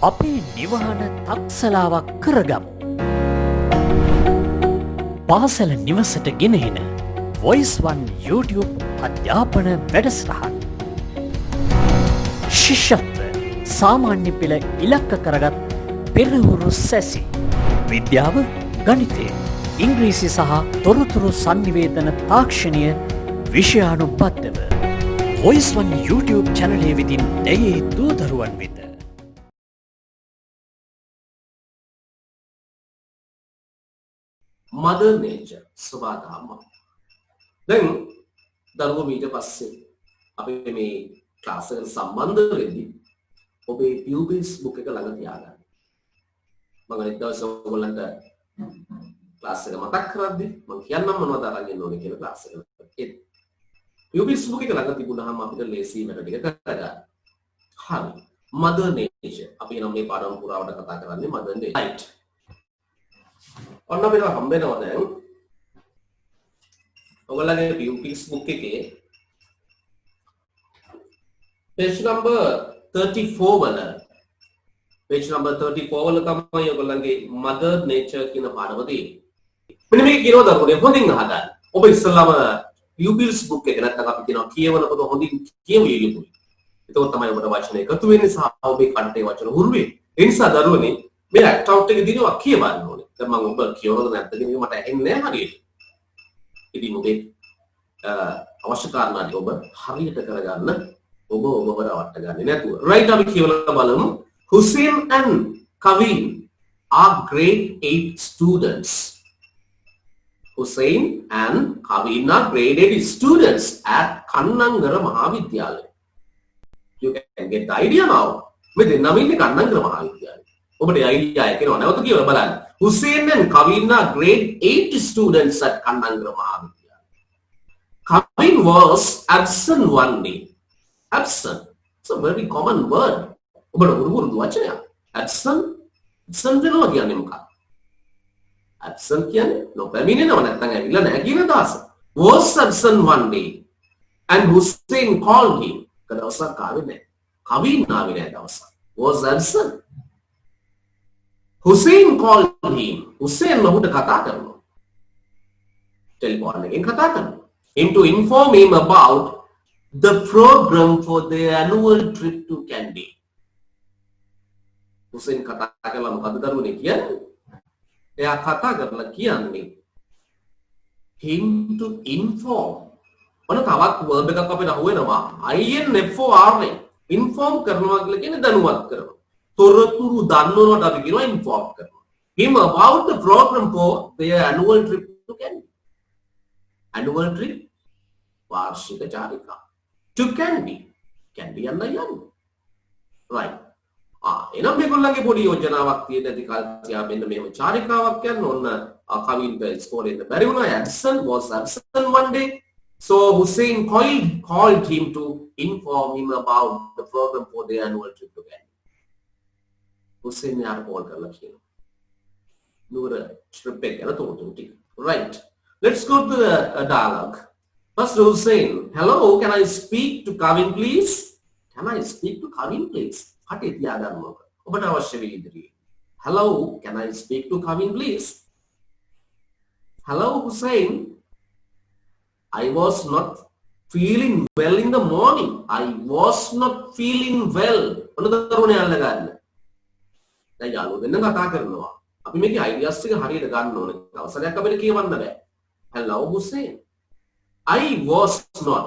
අපේ නිවහන තක්සලාවක් කරගමු. පාසල නිවසට ගෙනහෙන වොයිස්1 YouTube අධ්‍යාපන වැඩසටහන්. ශිෂ්‍යත්ව සාමාන්‍ය පෙළ ඉලක්ක කරගත් පෙරහුරු සැසි. විද්‍යාව, ගණිතය, ඉංග්‍රීසි සහ තොරතුරු සංනිවේදන තාක්ෂණය විෂයානුබද්ධව වොයිස්1 YouTube චැනලය වෙතින් දැයේ දූදරුවන් වෙත. Mother Nature සබාධම්ම. දැන් දරුවෝ ඊට පස්සේ අපි මේ ක්ලාස් එකට සම්බන්ධ වෙද්දී ඔබේ pupils book එක ළඟ තියාගන්න. මම අනිත් දවසේ ඔයගොල්ලන්ට ක්ලාස් එක මතක් කරද්දී මම කියන්නම් මොනවද අරන් එන්න ඕනේ කියලා ක්ලාස් එකට. pupils book එක ළඟ තිබුණාම අපිට ලේසි වැඩ ටික කරගන්න. හරි. Mother Nature. අපි නම් මේ පාඩම පුරාවට කතා කරන්නේ Mother Nature. Right. ඔන්න අපිට හම්බ වෙනවා දැන් ඔයගොල්ලන්ගේ pupils book එකේ page number 34 වල තමයි ඔයගොල්ලන්ගේ Mother Nature කියන පාඩම තියෙන්නේ. මෙන්න මේක කියනවා දරුවනේ හොඳින් අහගන්න. ඔබ ඉස්සෙල්ලාම pupils book එක නැත්නම් අපි කියනවා කියවනකොට හොඳින් කියවිය යුතුයි. එතකොට තමයි ඔබට වචන එකතු වෙන්නේ සහ ඔබේ කන්ටේ වචන හුරු වෙන්නේ. ඒ නිසා දරුවනේ මේ ඇක්ට් අවුට් එකේ දිනවා කියවන්න ඕනේ. දැන් මම ඔබ කියවනද නැද්ද කියන එක මට ඇහෙන්නේ නැහැ හරියට. ඉතින් ඔබේ අවශ්‍ය කාරණා ටික ඔබ හරියට කරගන්න ඔබව රවට්ට ගන්නේ නැතුව. right අපි කියවලා බලමු. Hussein and Kavin are grade 8 students. Hussein and Kavin are grade 8 students at Kannangara Mahavidyalaya. You can get the idea now. මේ දෙන්නම ඉන්නේ Kannangara Mahavidyalaya. ඔබට අයිඩියා එක එනවා නැවත කියවලා බලන්න. Hussein and Kavin are grade 8 students at Kannangara Mahavidyalaya. Kavin was absent one day. Absent. It's a very common word. ඔබට උරුමුරු වචනයක්. Absent වෙනවා කියන්නේ මොකක්ද? Absent කියන්නේ නොපැමිණෙනව නැත්නම් ඇවිල්ලා නැහැ කියන අදහස. Was absent one day and Hussein called him. කදවසක් ආවේ නැහැ. Kavin ආවේ නැහැ දවසක්. Was absent. Hussein called him. Hussein ඔහුට කතා කරනවා. ටෙලිෆෝන් එකෙන් කතා කරනවා. Him to inform him about the program for their annual trip to Kandy. Hussein කතා කරලා මොකද දරුවනේ කියන්නේ? එයා කතා කරලා කියන්නේ him to inform. ඔන්න තවත් verb එකක් අපිට අහුවෙනවා. INFOR. inform කරනවා කියලා කියන්නේ දැනුවත් කරනවා. තොරතුරු දන්නවනට අපි කියනවා inform කරනවා. Him about the program for their annual trip to Kandy. Annual trip වාර්ෂික චාරිකාව. To Kandy. Kandy යන්න යන්නේ. right. එනම් මේගොල්ලන්ගේ පොඩි යෝජනාවක් තියෙන ඇති කල්තියා මෙන්න මෙහෙම චාරිකාවක් යන්න ඕන. කවින්ට ඉස්කෝලේ ඉන්න බැරි වුණා. was absent one day. So Hussein called him to inform him about the program for their annual trip to Kandy. Hussein yaar call karla kiyena. Nura trip එක ගැන තෝරතුරු ටික. Right. Let's go to the dialogue. First Hussein, hello, can I speak to Kavin please? Can I speak to Kavin please? කටේ තියාගන්න ඕක. ඔබට අවශ්‍ය වෙයි ඉදිරියේ. Hello, can I speak to Kavin please? Hello Hussein. I was not feeling well in the morning. I was not feeling well. ඔන්න දරුවනේ අල්ල ගන්න. දැන් යාළුවෝ දෙන්න කතා කරනවා. අපි මේකේ අයිඩියාස් ටික හරියට ගන්න ඕනේ. අවසරයක් අපිට කියවන්න බෑ. Hello Hussein. I was not.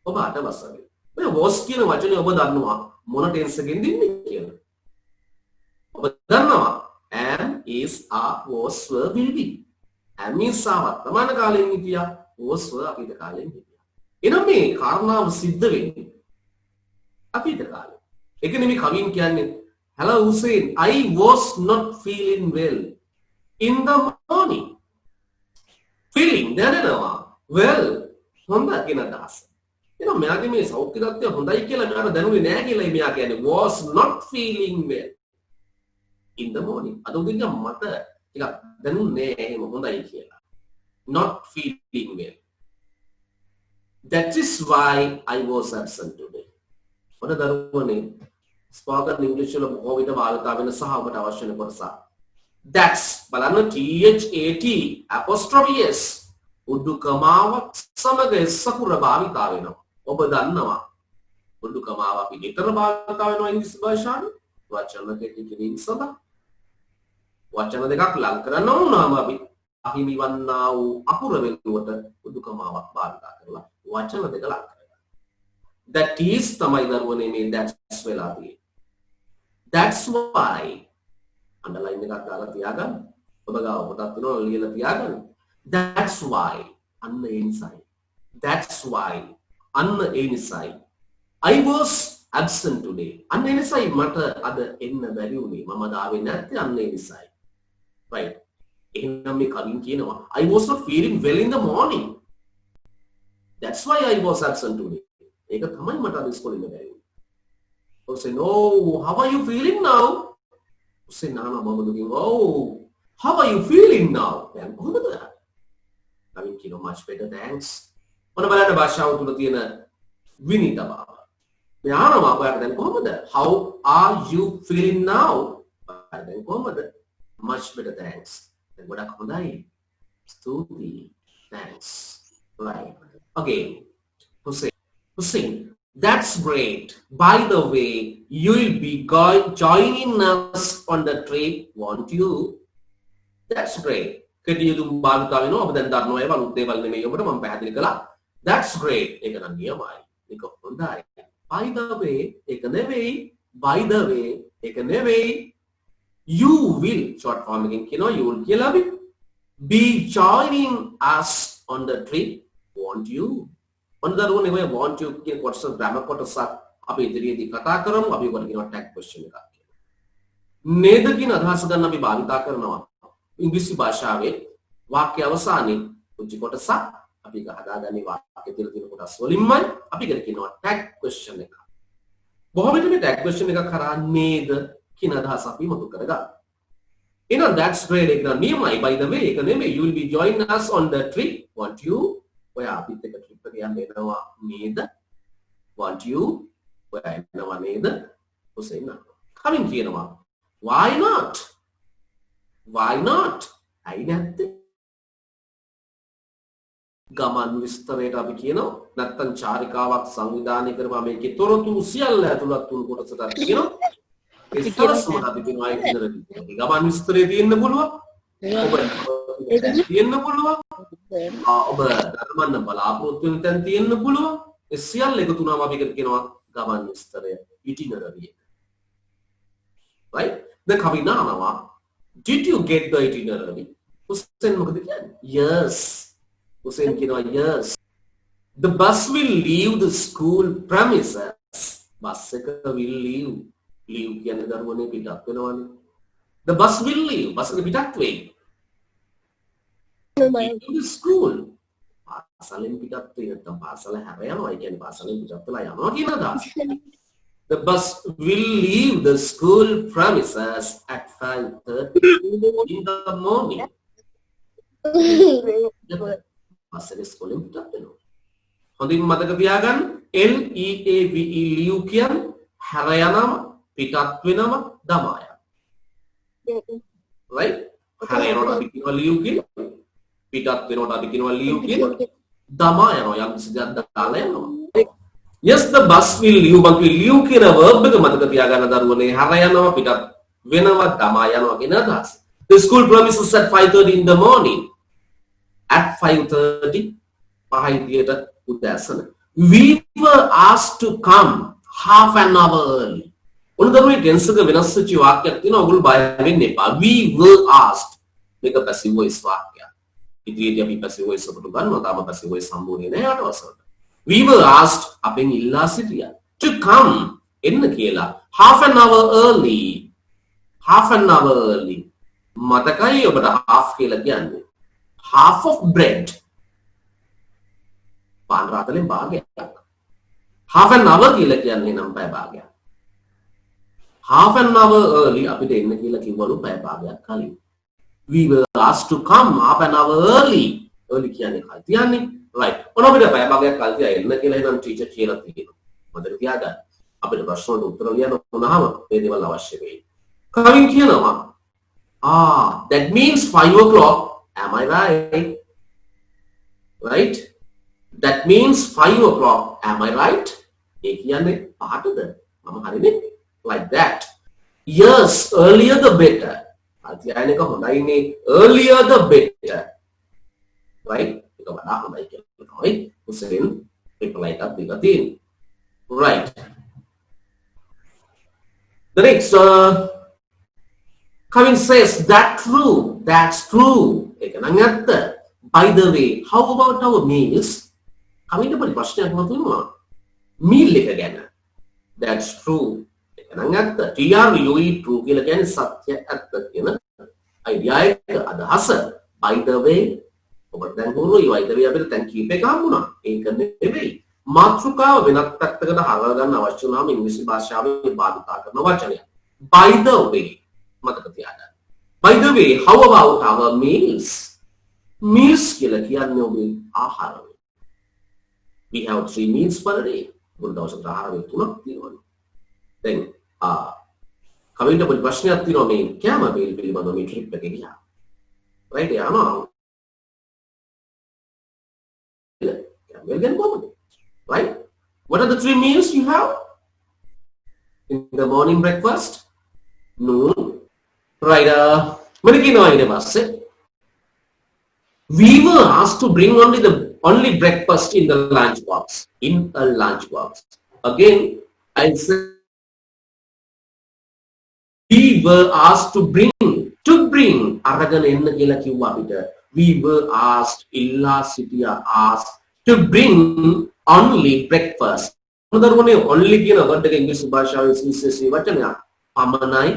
ඔබ අතවසනේ. මේ was කියන වචනේ ඔබ දන්නවා මොන ටෙන්ස් එකෙන්ද ඉන්නේ කියලා. ඔබ දන්නවා am is are was were will be. am is are වර්තමාන කාලෙන් හිටියා. was were අතීත කාලෙන් හිටියා. එනම් මේ කාරණාව සිද්ධ වෙන්නේ අතීත කාලේ. ඒක නෙමෙයි කවින් කියන්නේ hello Hussein, I was not feeling well in the morning. Feeling දැනෙනවා well හොඳ කියන අදහස. එනම් මෙයාගේ මේ සෞඛ්‍ය තත්ත්වය හොඳයි කියලා මෙයාට දැනුනේ නැහැ කියලා මෙයා කියන්නේ was not feeling well in the morning. අද උදේ මට ටිකක් දැනුනේ එහෙම හොඳයි කියලා. Not feeling well. That is why I was absent today. ඔන්න දරුවනේ spoken English වල බොහෝ විට භාවිත වෙන සහ ඔබට අවශ්‍ය වෙන කොටස. That's බලන්න THAT apostrophe S උඩුකමාවක් සමග S අකුර භාවිත වෙනවා. ඔබ දන්නවා උඩුකමාව අපි නිතර භාවිත වෙනවා ඉංග්‍රීසි භාෂාවේ වචන කෙටි කිරීම සඳහා. වචන දෙකක් ලං කරන්න වුණාම අපි අහිමි වන්නා වූ අකුර වෙනුවට උඩුකමාවක් භාවිත කරලා වචන දෙක ලං කරගන්නවා. That is තමයි දරුවනේ මේ that's වෙලා තියෙන්නේ. That's why underline එකක් දාලා තියාගන්න. ඔබ ගාව පොතක් තියෙනවා ලියලා තියාගන්න. That's why අන්න ඒ නිසායි. That's why අන්න ඒ නිසායි. I was absent today. අන්න ඒ නිසායි මට අද එන්න බැරි වුණේ. මම දාවේ නැත්තේ අන්න ඒ නිසායි. Right. එහෙනම් මේ කලින් කියනවා I was not feeling well in the morning. That's why I was absent today. ඒක තමයි මට අද ඉස්කෝලේ ඉන්න බැරි වුණේ. You say, no, how are you feeling now? You say, no, mama looking, oh, how are you feeling now? Then, I mean, you know, much better, thanks. What about the Basha to the Vinita Baba? Then, how are you feeling now? Then, much better, thanks. Then, what I Stuti, thanks. Right. Again, Hussein. That's great. By the way, you'll be joining us on the trip, won't you? That's great. That's great. By the way, you will, short form again, you will be joining us on the trip, won't you? අනුදරුවනේ ඔය want you කියන කොටස grammar කොටසක් අපි ඉදිරියේදී කතා කරමු. අපි ඔකට කියනවා ටැග් ක්වෙස්චන් එකක් කියලා. නේද කියන අදහස ගන්න අපි භාවිතා කරනවා ඉංග්‍රීසි භාෂාවේ වාක්‍ය අවසානයේ පුංචි කොටසක් අපි හදාගන්නේ වාක්‍ය දෙක තියෙන කොටස් වලින්මයි අපි ඒකට කියනවා ටැග් ක්වෙස්චන් එක. බොහෝ විට මේ ටැග් ක්වෙස්චන් එක කරා නේද කියන අදහස අපි මතු කරගන්නවා. එහෙනම් that's great එක නියමයි. by the way ඒක නෙමෙයි you will be joining us on the trip, want you? ඔය අපිත් එක ට්‍රිප් එක යන්න එනවා නේද? Want you? ඔය එනවා නේද? හුසෙන් කලින් කියනවා why not? Why not? ඇයි නැත්තේ? ගමන් විස්තරයට අපි කියනවා නැත්තම් චාරිකාවක් සංවිධානය කරපුවා මේකේ තොරතුරු සියල්ල ඇතුළත් වුණු කොටසට කියනවා ඉස්සරහම අපි කියනවා ඉතින් ගමන් විස්තරේ තියෙන්න පුළුවන්. ඔබ තියෙන්න පුළුවන්. ඔබ ධර්මන්න බලාපොරොත්තු වෙන තැන් තියෙන්න පුළුවන්. ඒ සියල්ල එකතු වුණාම අපි කියනවා ගමන් විස්තරය itinerary එක. right? දැන් අපි නානවා did you get the itinerary? Hussain මොකද කියන්නේ? yes. හුසෙන් කියනවා yes. the bus will leave the school premises. Bus එක will leave. leave කියන්නේ දරුවනේ පිටත් වෙනවනේ. the bus will leave. Bus එක පිටත් වෙයි. in the school පාසලෙන් පිටත් වෙයි නැත්නම් පාසල හැර යනවා. ඒ කියන්නේ පාසලෙන් පිටත් වෙලා යනවා කියන අදහස. The bus will leave the school premises at 5:30 in the morning. පාසලේ ස්කෝලෙන් පිටත් වෙනවා. හොඳින් මතක තියාගන්න LEAVE leave කියන්නේ හැර යනවා, පිටත් වෙනවා, දමා යනවා. right? හැර යනවා අපි කියනවා leave කියන්නේ පිටත් වෙනකොට අපි කියනවා leave කියලා දමා යනවා යම් කිසි දෙයක් දාලා යනවා. yes the bus will leave බංකි leave කියන verb එක මතක තියාගන්න දරුවනේ හැර යනවා පිටත් වෙනවා දමා යනවා කියන අදහස. the school premises at 5:30 in the morning. at 5:30 පහයිදියට උදෑසන. we were asked to come half an hour early. ඔන්න දරුවනේ tense එක වෙනස් වෙච්ච වාක්‍යයක් තියෙනවා. ඔයගොල්ලෝ බය වෙන්න එපා. we were asked මේක passive voice වාක්‍යයක්. ඉදිරියේදී අපි passive voice එකට ගන්නවා. තාම passive voice සම්බෝධිය නෑ යට වසරට. we were asked අපෙන් ඉල්ලා සිටියා to come එන්න කියලා half an hour early. half an hour early. මතකයි ඔබට half කියලා කියන්නේ half of bread. පාන් රාතලෙන් භාගයක්. half an hour කියලා කියන්නේ නම් පැය භාගයක්. half an hour early අපිට එන්න කියලා කිව්වලු පැය භාගයක් කලින්. we were asked to come half an hour early. early කියන්නේ කල් තියන්නේ. right. ඔන්න අපිට පැය භාගයක් කල් තියා එන්න කියලා එනම් ටීචර් කියලා තියෙනවා. මතක තියාගන්න. අපිට ප්‍රශ්න වලට උත්තර ලියන්න උනහම මේ දේවල් අවශ්‍ය වෙයි. කවින් කියනවා that means 5 o'clock. Am I right? Right? That means 5 o'clock. Am I right? ඒ කියන්නේ පහටද? මම හරිනේ? Like that. Yes, earlier the better. අධ්‍යයනයක හොඳයිනේ. Earlier the better. Right? ඒක වඩා හොඳයි කියලා තමයි හුසෙන් reply එකක් දීලා තියෙන්නේ. Right. The next Kevin says that true. That's true. ඒක නම් ඇත්ත. By the way, how about our meals? Kevin ට ප්‍රශ්නයක් මතුවෙනවා. meal එක ගැන. That's true. ඒක නම් ඇත්ත. TRUE true කියලා කියන්නේ සත්‍ය ඇත්ත කියන idea එක අදහස. By the way, ඔබට දැන් හුරුයි by the way අපිට දැන් කීප එකක් හම්බුණා. ඒක නෙවෙයි. මාතෘකාව වෙනත් පැත්තකට හරව ගන්න අවශ්‍ය වුණාම ඉංග්‍රීසි භාෂාවේ භාවිතා කරන වචනය. By the way. මතක තියාගන්න. By the way, how about our meals? Meals කියලා කියන්නේ ඔබේ ආහාරය. We have 3 meals per day. මුල් දවසට ආහාර වේල 3ක් තියෙනවා. දැන් කවින්ට පොඩි ප්‍රශ්නයක් තියෙනවා මේ කැම වේල් පිළිබඳව මේ ට්‍රිප් එකේ ගියා. right යනවා. වේල් ගැන කොහොමද? Right? What are the 3 meals you have? In the morning breakfast? Noon? Right, we were asked to bring only breakfast in the lunch box. In a lunch box. Again, I said we were asked to bring. අරගෙන එන්න කියලා කිව්වා අපිට. We were asked, illa sitiya asked to bring only breakfast. මොනදරුවනේ only කියන word එක ඉංග්‍රීසි භාෂාවේ විශේෂ වචනයක්. පමණයි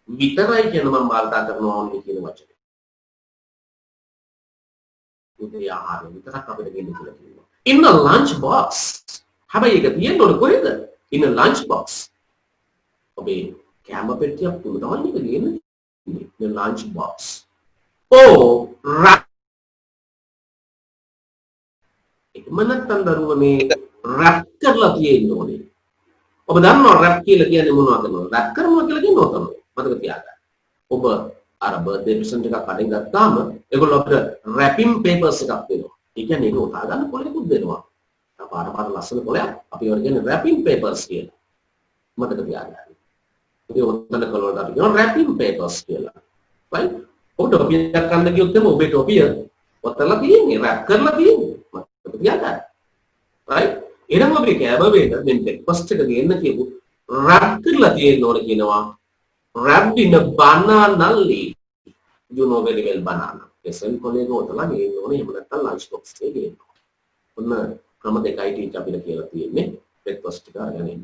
විතරයි කියන මම භාවිතා කරනවා only කියන වචනේ. උදේ ආහාර විතරක් අපිට ගෙන්න කියලා කියනවා. In a lunch box. හැබැයි ඒක තියෙන්න ඕන කොහෙද? In a lunch box. ඔබේ කැම පෙට්ටියක් තුල තමයි මේක ගේන්නේ. In a lunch box. Oh, මනත්තන් දරුවනේ රැප් කරලා තියෙන්න ඕනේ. ඔබ දන්නවා රැප් කියලා කියන්නේ මොනවද කියලා? රැප් කරනවා කියලා කියනවා තමයි. මතක තියාගන්න. ඔබ අර බර්ත්ඩේ ප්‍රසන්ට් එකක් කඩෙන් ගත්තාම ඒගොල්ලෝ අපිට රැපින් පේපර්ස් එකක් දෙනවා. ඒ කියන්නේ ඒක උතා ගන්න පොලේකුත් දෙනවා. පාට ලස්සන පොලයක් අපි ඒවට කියන්නේ රැපින් පේපර්ස් කියලා. මතක තියාගන්න. ඒ උත්තර කළොත් අපි කියනවා රැපින් පේපර්ස් කියලා. right? ඔබ ටොපියක් ගන්න ගියොත් එම ඔබේ ටොපිය ඔතනලා තියෙන්නේ රැප් කරලා තියෙන්නේ. මතක තියාගන්න. right? එහෙනම් අපි කෑම වේද දැන් බ්‍රෙක්ෆාස්ට් එක ගේන්න කියපු රැප් කරලා තියෙන්න ඕන කියනවා. wrapped in a banana leaf. You know very well banana. Yes, කොලේක ඔතලා ගේන්න ඕනේ. එහෙම නැත්නම් lunch box එකේ ගේන්න. ඔන්න ක්‍රම දෙකයි ටීචර් අපිට කියලා තියෙන්නේ breakfast එක අරගෙන එන්න.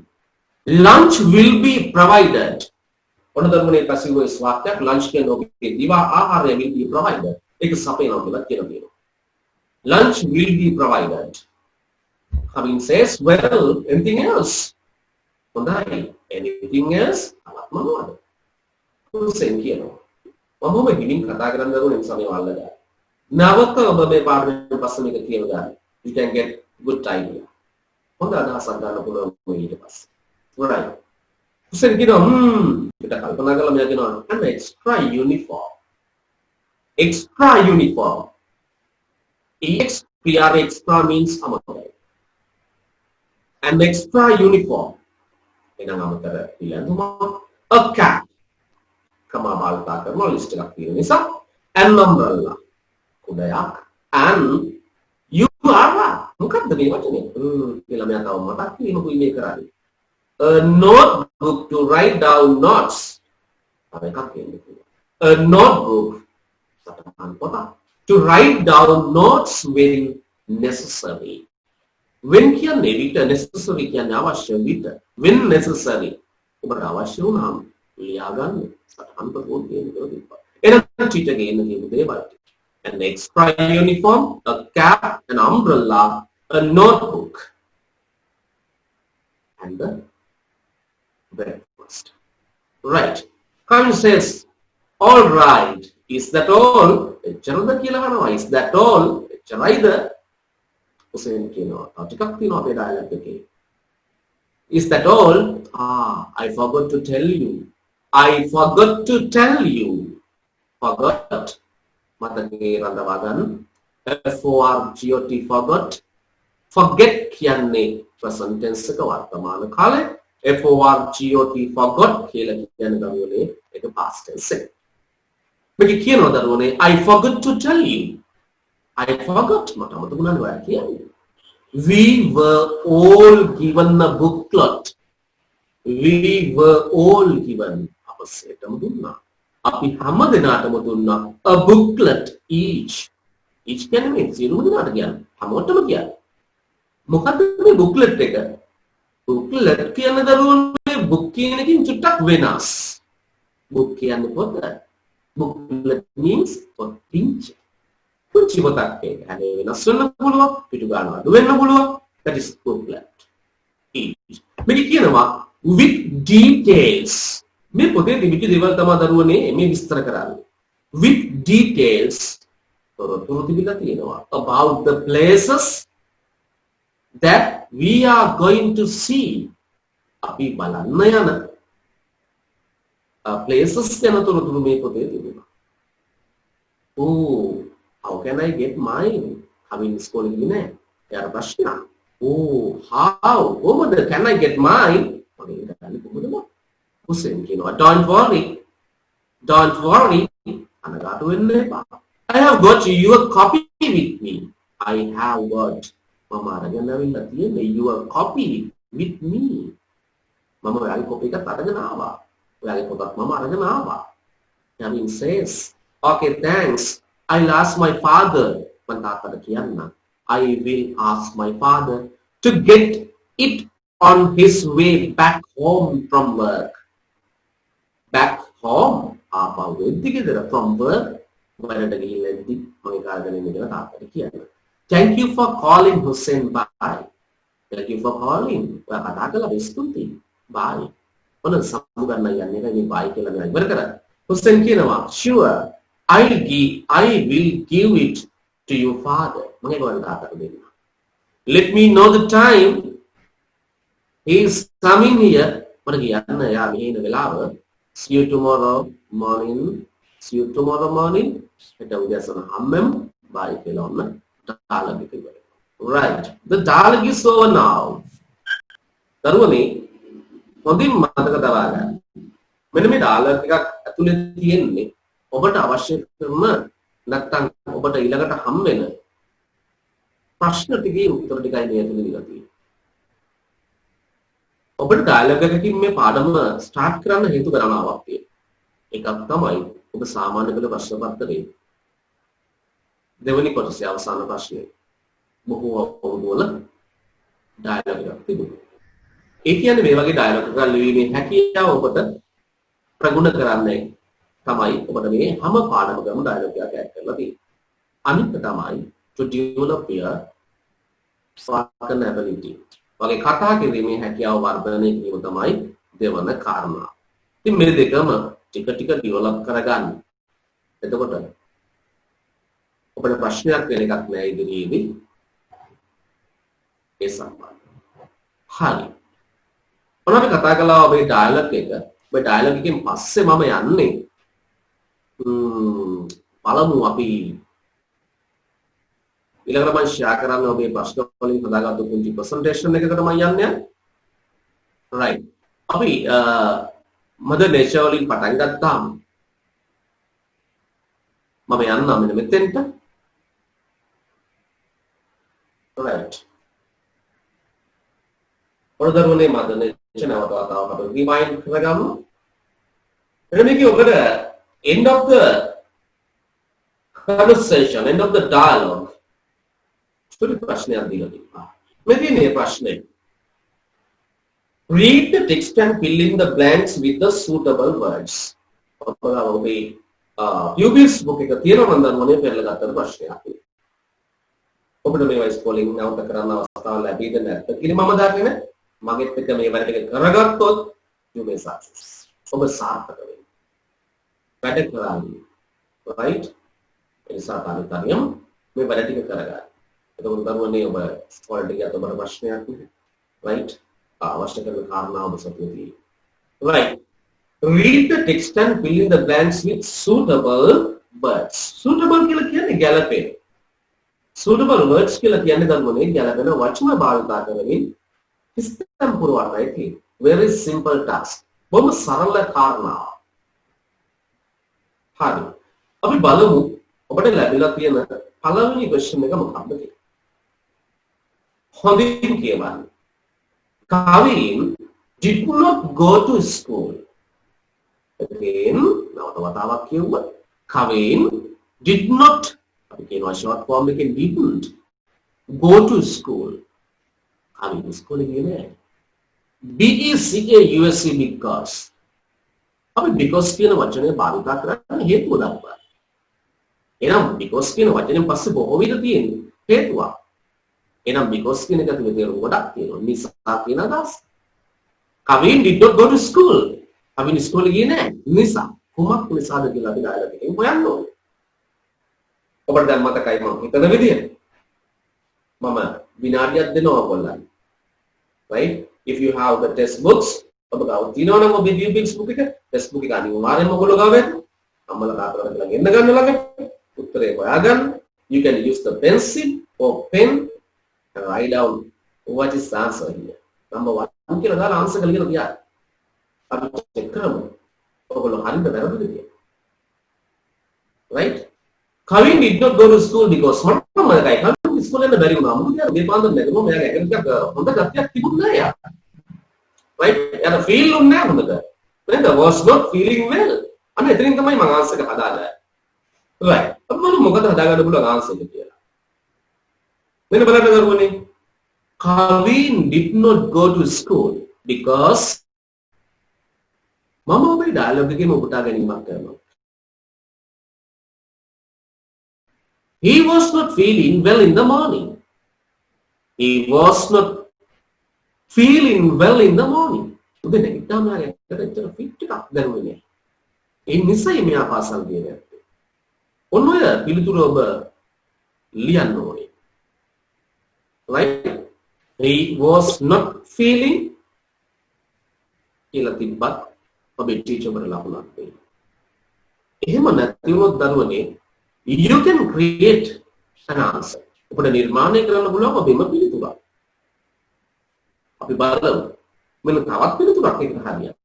Lunch will be provided. ඔන්න ධර්මනේ පස්සේ ඔය ස්වාක්‍යයක් lunch කියන ඔබේ දිවා ආහාරය will be provided. ඒක සපයනවා කියලා කියනවා. Lunch will be provided. Kevin says, well, anything else? හොඳයි. Anything else? අලක් මොනවද? හුසෙන් කියනවා. මම ගිහින් කතා කරන්න දරුවෝ නිසා මේ වල්ල ගන්න. නැවත ඔබ මේ පාඩමෙන් පස්සේ මේක කියලා ගන්න. You can get good idea. හොඳ අදහසක් ගන්න පුළුවන් ඊට පස්සේ. right. හුසෙන් කියනවා පිට කල්පනා කරලා මෙයා කියනවා an extra uniform. Extra uniform. extra means අමතරයි. An extra uniform. එනම් අමතර පිළිඳුමක්. A cap. කමා භාවිතා කරන ලිස්ට් එකක් තියෙන නිසා an umbrella කුඩයක් and you are මොකක්ද මේ වචනේ කියලා මම තව මතක් කිරීමකුයි මේ කරන්නේ a notebook to write down notes තව එකක් කියන්නේ a notebook සටහන් පොත to write down notes when necessary when කියන්නේ විතර necessary කියන්නේ අවශ්‍ය විතර when necessary ඔබට අවශ්‍ය වුණාම ලියා ගන්න සටහන් පොතක් තියෙනවා එහෙනම් ටීචර් ගේ ඉන්න කියපු දේවල් an extra uniform a cap an umbrella a notebook and the breakfast right Khan says all right is that all එච්චරද කියලා අහනවා is that all එච්චරයිද උසෙන් කියනවා ටිකක් තියෙනවා අපේ ඩයලොග් එකේ Is that all? I forgot to tell you. I forgot to tell you. Forgot. මතකේ රඳවා ගන්න. FORGOT forgot. Forget කියන්නේ present tense එක වර්තමාන කාලය. FORGOT forgot කියලා කියන දරුවනේ ඒක past tense එක. මේක කියනවා දරුවනේ I forgot to tell you. I forgot මට අමතකුණා ඔයා කියන්නේ. We were all given a booklet. We were all given අප සේටම දුන්නා. අපි හැම දෙනාටම දුන්නා a booklet each. each කියන්නේ මේ සියලුම දෙනාට කියන්නේ. හැමෝටම කියන්නේ. මොකද්ද මේ booklet එක? booklet කියන දරුවනේ book කියන එකකින් චුට්ටක් වෙනස්. book කියන්නේ පොත. booklet means පොත්. පුංචි පොතක් ඒක. හැබැයි වෙනස් වෙන්න පුළුවන්. පිටු ගන්න අඩු වෙන්න පුළුවන්. that is booklet. each. මේක කියනවා with details. මේ පොතේ තිබිච්ච දේවල් තමයි දරුවනේ මේ විස්තර කරන්නේ. with details. තොරතුරු තිබිලා තියෙනවා about the places that we are going to see. අපි බලන්න යන places ගැන තොරතුරු මේ පොතේ තිබෙනවා. Oh, how can I get mine? අපි ඉස්කෝලේ ගියේ නෑ. යාර ප්‍රශ්න. Oh, how? කොහොමද can I get mine? මගේ ඉඳන් කොහොමද? හුසෙන් කියනවා don't worry. Don't worry. අනගාටු වෙන්න එපා. I have got your copy with me. I have got මම අරගෙන ආවිල්ලා තියෙන්නේ your copy with me. මම ඔයාගේ කොපි එකක් අරගෙන ආවා. ඔයාගේ පොතක් මම අරගෙන ආවා. Navin says, okay, thanks. I'll ask my father. මම තාත්තට කියන්න. I will ask my father to get it on his way back home from work. Back home? ආපහු වෙද්දි ගෙදර from work. වැඩට ගිහිල්ලා ඉද්දි මම කාගෙන ඉන්න කියලා තාත්තට කියන්න. Thank you for calling Hussein. Bye. Thank you for calling. ඔයා කතා කළා ස්තුතියි. Bye. ඔන්න සමුගන්න යන්නේ මේ bye කියලා මම ඉවර කරා. Hussein කියනවා sure I will give it to your father. මම ඒක වන්ට තාත්තට දෙන්න. Let me know the time. He is coming here. මට කියන්න එයා මෙහි ඉන්න වෙලාව. See you tomorrow morning. See you tomorrow morning. හෙට උදෑසන හම්බෙමු. Bye කියලා ඔන්න dialogue එක ඉවරයි. Right. The dialogue is over now. දරුවනේ හොඳින් මතක තබා ගන්න. මෙන්න මේ dialogue එකක් ඇතුලේ තියෙන්නේ ඔබට අවශ්‍ය කරන නැත්නම් ඔබට ඊළඟට හම් වෙන ප්‍රශ්න ටිකේ උත්තර ටිකයි මේ ඇතුලේ දීලා තියෙන්නේ. ඔබට dialogue එකකින් මේ පාඩම start කරන්න හේතු ගණනාවක් තියෙනවා. එකක් තමයි ඔබ සාමාන්‍ය පෙළ ප්‍රශ්න පත්‍රයේ දෙවෙනි කොටසේ අවසාන ප්‍රශ්නේ බොහෝ අවුරුදු වල dialogue එකක් තිබුණා. ඒ කියන්නේ මේ වගේ dialogue එකක් ලිවීමේ හැකියාව ඔබට ප්‍රගුණ කරන්නේ තමයි ඔබට මේ හැම පාඩමකම dialogue එකක් ඇඩ් කරලා තියෙන්නේ. අනිත් තමයි to develop your spoken ability. වගේ කතා කිරීමේ හැකියාව වර්ධනය කිරීම තමයි දෙවන කාරණා. ඉතින් මේ දෙකම ටික ටික ඩෙවලොප් කරගන්න. එතකොට ඔබට ප්‍රශ්නයක් වෙන එකක් නෑ ඉදිරියේදී. ඒ සම්බන්ධ. හරි. ඔයාලා කතා කළා ඔබේ ඩයලොග් එක. ඔබේ ඩයලොග් එකෙන් පස්සේ මම යන්නේ බලමු අපි ඊළඟට මම ෂෙයා කරන්න ඔබේ ප්‍රශ්න වලින් හදාගත්තු පුංචි ප්‍රසන්ටේෂන් එකකට මම යන්නේ. right. අපි මදර් නේචර් වලින් පටන් ගත්තාම මම යන්නම් මෙන්න මෙතෙන්ට. right. ඔරදරුනේ මදර් නේචර් නැවත වතාවක් අපි රිමයින්ඩ් කරගමු. එන්න මේකේ ඔබට end of the conversation, end of the dialogue චුටි ප්‍රශ්නයක් දීලා තිබ්බා. මේ තියෙන ප්‍රශ්නේ read the text and fill in the blanks with the suitable words. ඔබේ pupils book එක තියෙනවා නම් මොනේ පෙරලා ගත්තට ප්‍රශ්නයක්. ඔබට මේවා ස්කෝලින් නැවත කරන්න අවස්ථාව ලැබෙයිද නැත්ද කියලා මම දන්නේ නැහැ. මගෙත් එක මේ වැඩ ටික කරගත්තොත් you may success. ඔබ සාර්ථක වෙනවා. වැඩ කරන්නේ. right? ඒ සාර්ථකතාවයම මේ වැඩ ටික කරගන්න. එතකොට දරුවනේ ඔබ ස්කෝල් ටික යත ඔබට ප්‍රශ්නයක් නේ. right? අවශ්‍ය කරන කාරණාව සතුටුයි තියෙන්නේ. Right. Read the text and fill in the blanks with suitable words. Suitable කියලා කියන්නේ ගැළපෙන. Suitable words කියලා කියන්නේ ධර්මනේ ගැළපෙන වචන භාවිතා කරමින් ඉස්තම් පුරවන්නයි තියෙන්නේ. Very simple task. බොහොම සරල කාරණාවක්. හරි. අපි බලමු ඔබට ලැබිලා තියෙන පළවෙනි question එක මොකක්ද කියලා. හොඳින් කියවන්න. Kavin did not go to school. Again, nawata wataවක් කියුවා. Kavin did not, අපි කියනවා short form එකෙන් didn't go to school. Kavin ඉස්කෝලේ ගියේ නෑ. BECAUSE because. අපි because කියන වචනේ භාවිත කරන්නේ හේතුව දක්වන්න. එහෙනම් because කියන වචනේ පස්සේ බොහෝ විට තියෙන්නේ හේතුවක්. එහෙනම් because කියන එක තුල තේරුම් ගොඩක් තියෙනවා. නිසා කියන අදහස. Kavin did not go to school. Kavin ඉස්කෝලේ ගියේ නෑ. නිසා. කුමක් නිසාද කියලා අපි ඩයලොග් එකෙන් හොයන්න ඕනේ. ඔබට දැන් මතකයි මම හිතන විදියට. මම විනාඩියක් දෙනවා ඔයගොල්ලන්ට. Right? If you have the test books, ඔබ ගාව තියෙනවා නම් ඔබේ DBX book එක, test book එක අනිවාර්යෙන්ම ඔයගොල්ලෝ ගාව ඇති. අම්මලා තාත්තලා කියලා ගෙන්න ගන්න ළඟ. උත්තරේ හොයාගන්න. You can use the pencil or pen and write down what is the answer here. Number 1 කියලා දාලා answer එක ලියලා තියන්න. අපි check කරමු. ඔයගොල්ලෝ හරියට වැරදිද කියලා. Right? Kavin did not go to school because මට මතකයි කවින් ඉස්කෝලේ යන්න බැරි වුණා. මොකද මේ පාන්දර නැගුණා මෙයාගේ ඇඟට ටිකක් හොඳ ගතියක් තිබුණේ නැහැ යා. Right? එයාට feel උන්නේ නැහැ හොඳට. නේද? Was not feeling well. අන්න එතනින් තමයි මම answer එක හදාගන්නේ. Right. අපි බලමු මොකද හදාගන්න පුළුවන් answer එක කියලා. මෙන්න බලන්න දරුවනේ. Kavin did not go to school because මම ඔබේ dialogue එකේම උපුටා ගැනීමක් කරනවා. He was not feeling well in the morning. He was not feeling well in the morning. උදේ නැගිට්ටාම යාට ෆිට් එකක් දැනුනේ නැහැ. ඒ නිසයි මෙයා පාසල් ගියේ නැත්තේ. ඔන්න ඔය පිළිතුර ඔබ ලියන්න ඕනේ. Right? He was not feeling කියලා තිබ්බත් ඔබේ ටීචර් වල ලකුණක් වෙයි. එහෙම නැති වුණොත් දරුවනේ you can create an answer. ඔබට නිර්මාණය කරන්න පුළුවන් ඔබේම පිළිතුරක්. අපි බලමු. මෙන්න තවත් පිළිතුරක් එක හරියට.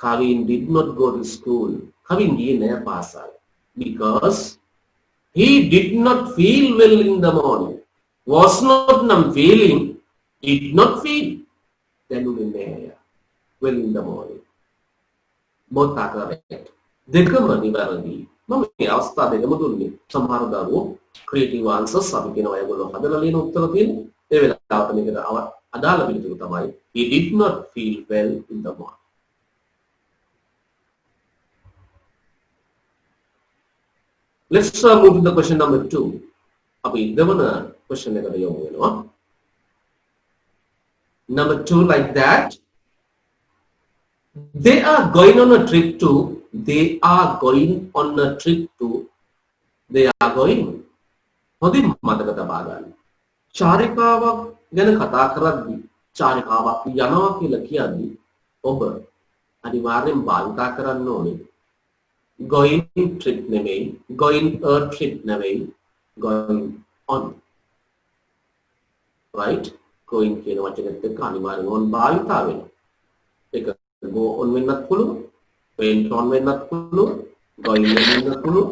Kavin did not go to school. Kavin ගියේ නෑ පාසල්. Because he did not feel well in the morning. Was not නම් feeling, did not feel. දැනුනේ නෑ well in the morning. Both are correct. දෙකම නිවැරදි. මම මේ අවස්ථා දෙකම දුන්නේ. සමහර දරුවෝ ක්‍රියේටිව් ආන්සර්ස් අපි කියනවා ඒගොල්ලෝ හදලා ලියන උත්තර තියෙන්නේ. ඒ වෙලාවට මේකට අදාළ පිළිතුර තමයි he did not feel well in the morning. Let's move to the question number 2. අපි දෙවන question එකට යමු වෙනවා. Number 2 like that. They are going on a trip to. They are going on a trip to. They are going. හොඳින් මතක තබා ගන්න. චාරිකාවක් ගැන කතා කරද්දී චාරිකාවක් යනවා කියලා කියන්නේ ඔබ අනිවාර්යෙන් භාවිත කරන්න ඕනේ. Going trip නෙමෙයි, going a trip නෙමෙයි, going on. Right? Going කියන වචනයත් එක්ක අනිවාර්යෙන් on භාවිත වෙනවා. ඒක go on වෙන්නත් පුළුවන්. went on වෙන්නත් පුළුවන්, going වෙන්නත් පුළුවන්,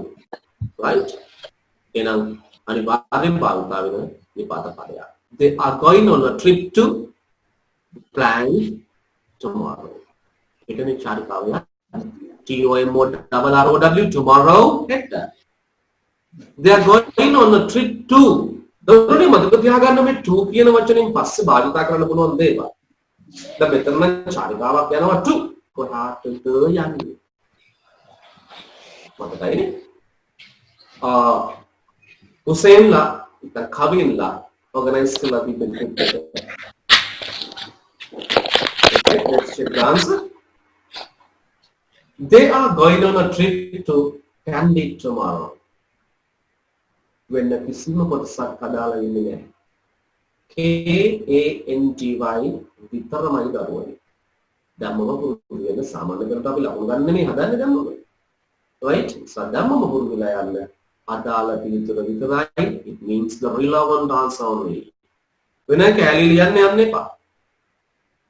right? එහෙනම් අනිවාර්යෙන් භාවිත වෙන නිපාත පදයක්. They are going on a trip to plan tomorrow. ඒකනේ චාරිකාව TOMORROW tomorrow හෙට. They are going on a trip to. දරුවනේ මතක තියාගන්න මේ to කියන වචنين පස්සේ භාවිත කරන්න පුළුවන් දේවල්. දැන් මෙතන චාරිකාවක් යනවා to කොහාටද යන්නේ? මතකයිනේ? හුසේන්ලා ඉතින් කවින්ලා organize කරලා තිබෙන එක. Let's check the answer. They are going on a trip to Kandy tomorrow. වෙන කිසිම කොටසක් අදාළ වෙන්නේ නැහැ. KANTY විතරමයි දරුවනේ. ධම්මම පුරුදු වෙන සාමාන්‍ය කරට අපි ලකුණු ගන්න නෙමෙයි හදන්නේ ධම්මම. right? so ධම්මම පුරුදු වෙලා යන්න අදාළ පිළිතුර විතරයි. it means the relevant answer only. වෙන කැලී ලියන්න යන්න එපා.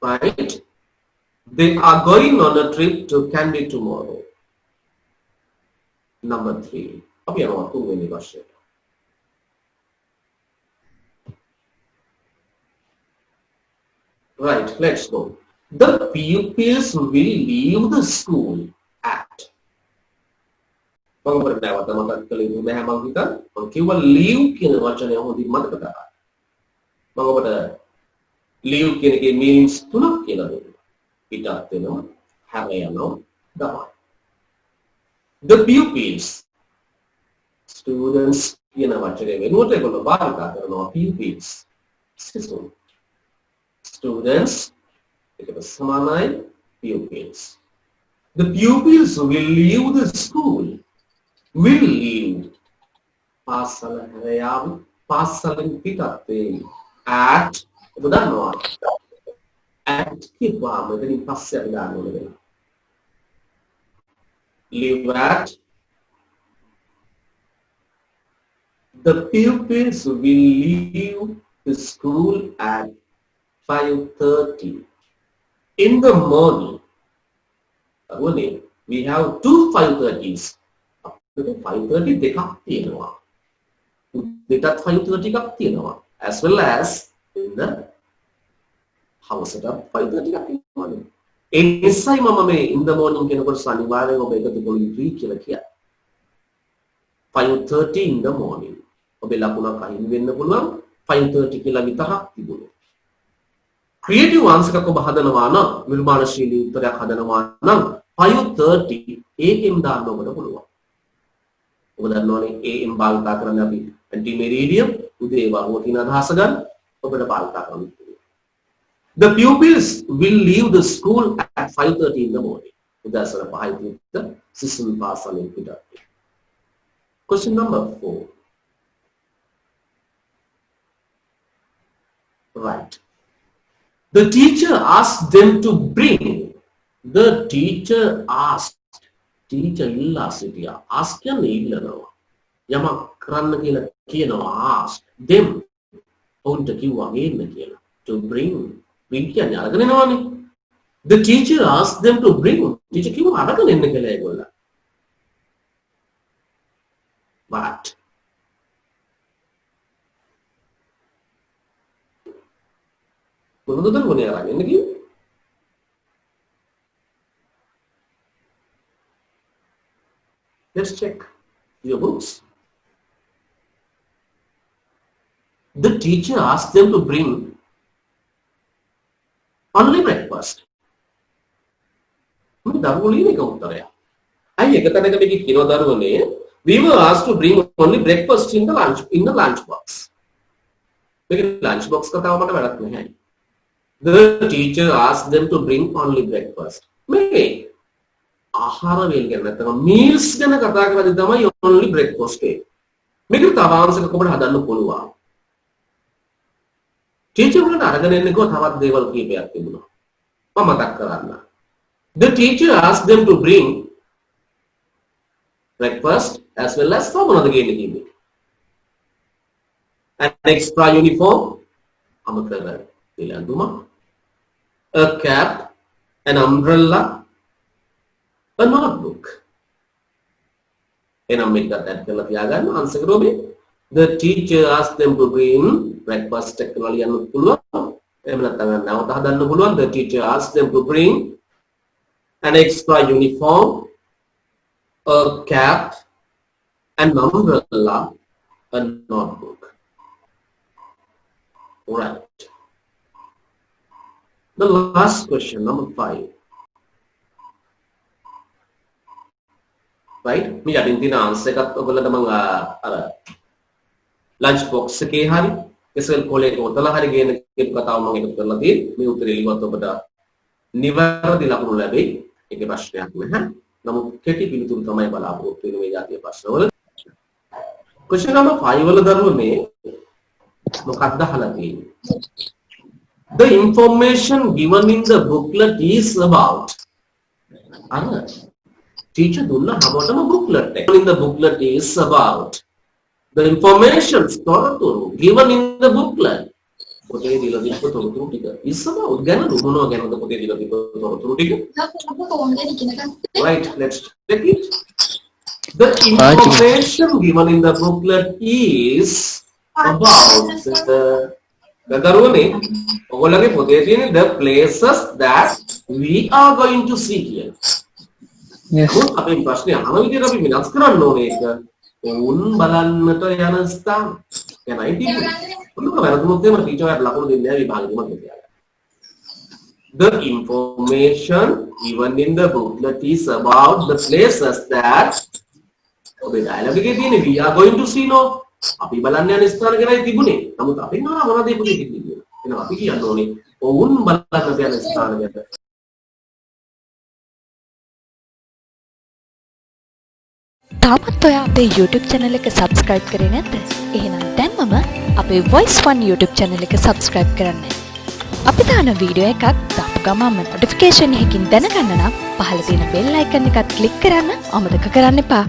right? they are going on a trip to Kandy tomorrow. number 3. අපි යනවා තුන්වෙනි ප්‍රශ්නයට. right, let's go. The pupils will leave the school at. මම පරණවට මතක් කළේ නැහැ මම හිතන්නේ. මම කිව්වා leave කියන වචනය හොඳින් මතක තබා. මම ඔබට leave කියන එකේ meanings තුනක් කියලා දෙන්නම්. පිටත් වෙනවා, හැර යනවා, තමයි. The pupils students කියන වචනේ වෙනුවට ඒගොල්ලෝ භාවිත කරනවා pupils. සිසුන්. Students එකට සමානයි pupils. The pupils will leave the school. Will leave. පාසල හැරයාම පාසලෙන් පිටත් වෙයි. At ඔබ දන්නවා. At කියපුවාම එතනින් පස්සේ අපි දාන්න ඕනේ වෙනවා. Leave at. The pupils will leave the school at 5:30 in the morning. We have two 5:30s. 5:30 දෙකක් තියෙනවා. දෙකත් 5:30 එකක් තියෙනවා. As well as in the house setup 5:30 එකක් තියෙනවා. ඒ නිසායි මම මේ in the morning කියනකොට අනිවාර්යයෙන් ඔබ එකතු කරගන්න කියලා කියනවා. 5:30 in the morning. ඔබේ ලකුණක් අහිමි වෙන්න පුළුවන් 5:30 කියලා විතරක් තිබුණොත්. ක්‍රියේටිව් ආන්සර් එකක් ඔබ හදනවා නම් නිර්මාණශීලී උත්තරයක් හදනවා නම් 5:30 am දාන්න ඔබට පුළුවන්. ඔබ දන්නවනේ am භාවිත කරන්නේ අපි ඇන්ටිමෙරිඩියම් උදේ වරුව කියන අදහස ගන්න ඔබට භාවිත කරන්න පුළුවන්. The pupils will leave the school at 5:30 in the morning. උදෑසන 5යි සිසුන් පාසලෙන් පිටත්. Question number 4. Right. The teacher asked them to bring. The teacher asked. Teacher illa sitiya. Ask කියන්නේ ඉල්ලනවා. යමක් කරන්න කියලා කියනවා ask them. ඔවුන්ට කිව්වා ගේන්න කියලා. To bring. bring කියන්නේ අරගෙන එනවානේ. The teacher asked them to bring. Teacher කිව්වා අරගෙන එන්න කියලා ඒගොල්ලෝ. But මොනවද දරුවනේ අරගෙන එන්න කිව්වේ? Let's check your books. The teacher asked them to bring only breakfast. මේ දරුවෝ ලියන එක උත්තරය. අයි එක තැනක මේක කියනවා දරුවනේ we were asked to bring only breakfast in the lunch box. මේක lunch box කතාව මට වැඩක් නැහැ. The teacher asked them to bring only breakfast. මේ ආහාර වේල් ගැන නැත්නම් meals ගැන කතා කරද්දී තමයි only breakfast එක. මේක තව ආන්සරයක් ඔබට හදන්න පුළුවන්. ටීචර් වලට අරගෙන එන්නකෝ තවත් දේවල් කීපයක් තිබුණා. මම මතක් කරන්න. The teacher asked them to bring breakfast as well as මොනවද කියන්නේ කිව්වේ? An extra uniform, අමතර පිළිඳුම, a cap, an umbrella, a notebook. එනම් මේක දැන් කරලා තියාගන්න answer කරෝනේ. The teacher asked them to bring breakfast එක කියලා ලියන්න පුළුවන්. එහෙම නැත්නම් නැවත හදන්න පුළුවන්. The teacher asked them to bring an extra uniform, a cap, an umbrella, a notebook. All right. The last question, number 5. Right? මේ යටින් තියෙන ආන්සර් එකත් ඔයගොල්ලන්ට මම අර ලන්ච් බොක්ස් එකේ හරි කෙසෙල් කොලේ ඔතලා හරි ගේන කතාව මම එකතු කරලා තියෙන්නේ. මේ උත්තරේ ලියුවත් ඔබට නිවැරදි ලකුණු ලැබෙයි. ඒකේ ප්‍රශ්නයක් නැහැ. නමුත් කෙටි පිළිතුරු තමයි බලාපොරොත්තු වෙන මේ જાතිය ප්‍රශ්නවල. Question number 5 වල දරුවනේ මොකක්ද අහලා තියෙන්නේ? The information given in the booklet is about. Teacher දුන්න හැමෝටම booklet එක. In the booklet is about. The information තොරතුරු given in the booklet. පොතේ දීලා තිබ්බ තොරතුරු ටික is about. ගැනද මොනවා ගැනද පොතේ දීලා තිබ්බ තොරතුරු ටික? Right, let's check it. The information given in the booklet is about the දරුවනේ ඔයගොල්ලෝගේ පොතේ තියෙන the places that we are going to see here. Yes. අපේ ප්‍රශ්නේ අහන විදිහට අපි වෙනස් කරන්න ඕනේ ඒක. උන් බලන්නට යන ස්ථාන. එනයි තියෙන්නේ. මොකද වැරදුනොත් එහෙම ටීචර් යාට ලකුණු දෙන්නේ නැහැ විභාගෙදිම කියලා. The information given in the booklet is about the places that ඔබේ ඩයලොග් එකේ තියෙන්නේ we are going to see no. අපි බලන්න යන ස්ථාන ගැනයි තිබුණේ. නමුත් අපි මොනවද මේ පුතේ කිව්වේ කියලා. එහෙනම් අපි කියන්න ඕනේ ඔවුන් බලන්න යන ස්ථාන ගැන. තාමත් ඔයා අපේ YouTube channel එක subscribe කරේ නැද්ද? එහෙනම් දැන්මම අපේ Voice One YouTube channel එක subscribe කරන්න. අපි දාන වීඩියෝ එකක් දාපු ගමන්ම notification එකකින් දැනගන්න නම් පහළ තියෙන bell icon එකත් click කරන්න අමතක කරන්න එපා.